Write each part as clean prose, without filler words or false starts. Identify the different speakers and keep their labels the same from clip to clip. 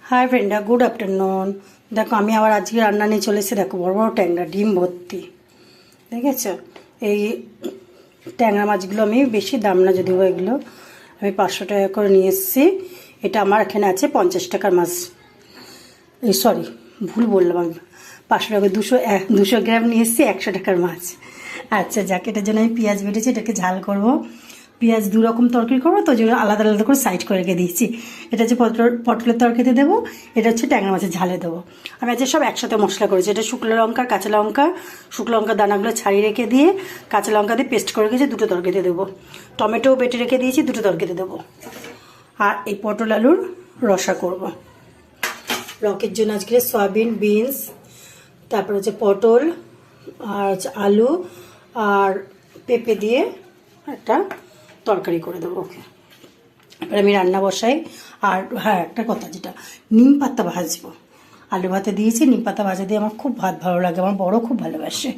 Speaker 1: High ফ্রেন্ডা, good afternoon. দেখো আমি আবার আজকে রান্না নিয়ে চলে এসেছি। দেখো বড় বড় ট্যাংরা, ডিম ভর্তি, দেখেছো? এই ট্যাংরা মাছগুলো আমি বেশি দাম না, যদিও এগুলো আমি 500 টাকা করে নিয়ে এসেছি। এটা আমার এখানে আছে 50 টাকার মাছ। এই সরি, ভুল বললাম আমি, 500 টাকা 200 গ্রাম নিয়ে এসেছি 100 টাকার মাছ। আচ্ছা যাক, এটার জন্য আমি পেঁয়াজ বেটেছি, এটাকে ঝাল করব। পেঁয়াজ দু রকম তরকারি করবো, তো জন্য আলাদা আলাদা করে সাইড করে রেখে দিয়েছি। এটা হচ্ছে পটলের তরকারিতে দেবো, এটা হচ্ছে ট্যাংরা মাছের ঝালে দেবো। আমি আজকে সব একসাথে মশলা করেছি। এটা শুকনো লঙ্কা, কাঁচা লঙ্কা, শুকনো লঙ্কার দানাগুলো ছাড়িয়ে রেখে দিয়ে কাঁচা লঙ্কা দিয়ে পেস্ট করে রেখেছি, দুটো তরকারিতে দেবো। টমেটো বেটে রেখে দিয়েছি, দুটো তরকারিতে দেবো। আর এই পটল আলুর রসা করব। রকের জন্য আজকে সয়াবিন, বিনস, তারপর হচ্ছে পটল আর হচ্ছে আলু আর পেঁপে দিয়ে একটা তরকারি করে দেবো। ওকে, এবার আমি রান্না বসাই। আর হ্যাঁ, একটা কথা, যেটা নিম পাতা ভাজবো। আলু ভাতে দিয়েছি, নিম পাতা ভাজা দিয়ে আমার খুব ভাত ভালো লাগে, আমার বড় খুব ভালোবাসে।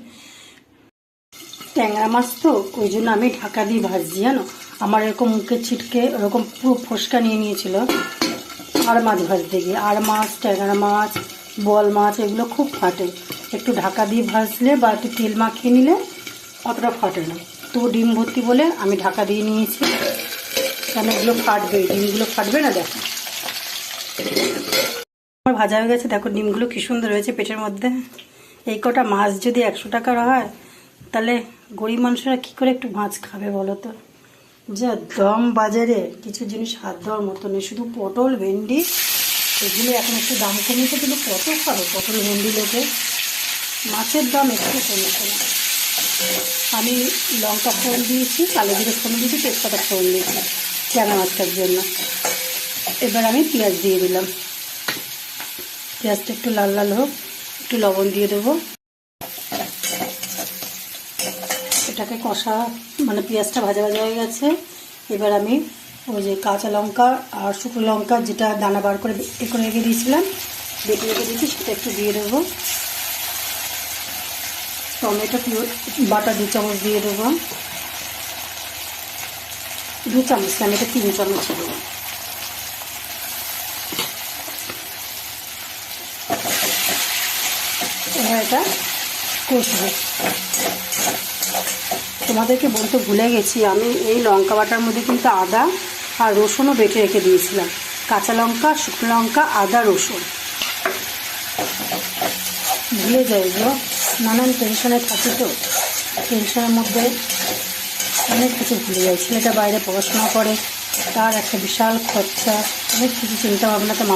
Speaker 1: ট্যাংরা মাছ তো ওই জন্য আমি ঢাকা দিয়ে ভাজছি, জানো। আমার এরকম মুখে ছিটকে ওরকম পুরো ফোসকা নিয়ে নিয়েছিল আর মাছ ভাজতে গিয়ে। আর মাছ, ট্যাংরা মাছ, বল মাছ এগুলো খুব ফাটে। একটু ঢাকা দিয়ে ভাজলে বা একটু তেল মাখিয়ে নিলে অতটা ফাটে না। তো ডিম ভর্তি বলে আমি ঢাকা দিয়ে নিয়েছি, কেন এগুলো ফাটবে, ডিমগুলো ফাটবে না। দেখো আমার ভাজা হয়ে গেছে। দেখো ডিমগুলো কি সুন্দর হয়েছে পেটের মধ্যে। এই কটা মাছ যদি 100 টাকার হয়, তাহলে গরিব মানুষরা কী করে একটু মাছ খাবে বলো তো? যা দাম বাজারে, কিছু জিনিস হাত দেওয়ার মতো নেই। শুধু পটল, ভেন্ডি এগুলো এখন একটু দাম কমেছে, কিন্তু কত খাবে পটল ভেন্ডি লোকে? মাছের দাম একটু কমেছে না। আমি লঙ্কা ফোড়ন দিয়েছি, কালো জিরে ফোড়ন দিয়েছি, তেজপাতা ফোড়ন দিয়েছি ট্যাংরা মাছটার জন্য। এবার আমি পেঁয়াজ দিয়ে দিলাম। পেঁয়াজটা একটু লাল লাল হোক, একটু লবণ দিয়ে দেবো। এটাকে কষা, মানে পেঁয়াজটা ভাজা ভাজা হয়ে গেছে। এবার আমি ওই যে কাঁচা লঙ্কা আর শুকনো লঙ্কা, যেটা দানা বার করে করে রেখে দিয়েছিলাম, বেটে রেখে দিয়েছি, সেটা একটু দিয়ে দেবো। টমেটো বাটা 2 চামচ দিয়ে দেবো। 2 চামচ না, এটা 3 চামচ দেবো। এবার এটা কষবো। তোমাদেরকে বলতে ভুলে গেছি, আমি এই লঙ্কা বাটার মধ্যে কিন্তু আদা আর রসুনও বেটে রেখে দিয়েছিলাম। কাঁচা লঙ্কা, শুকনো লঙ্কা, আদা, রসুন। ভুলে যাই গো, নানান টেনশনে থাকি তো, টেনশনের মধ্যে অনেক কিছু ভুলে যাই। ছেলেটা বাইরে পড়াশোনা করে, তার একটা বিশাল খরচা, অনেক কিছু চিন্তা ভাবনাতে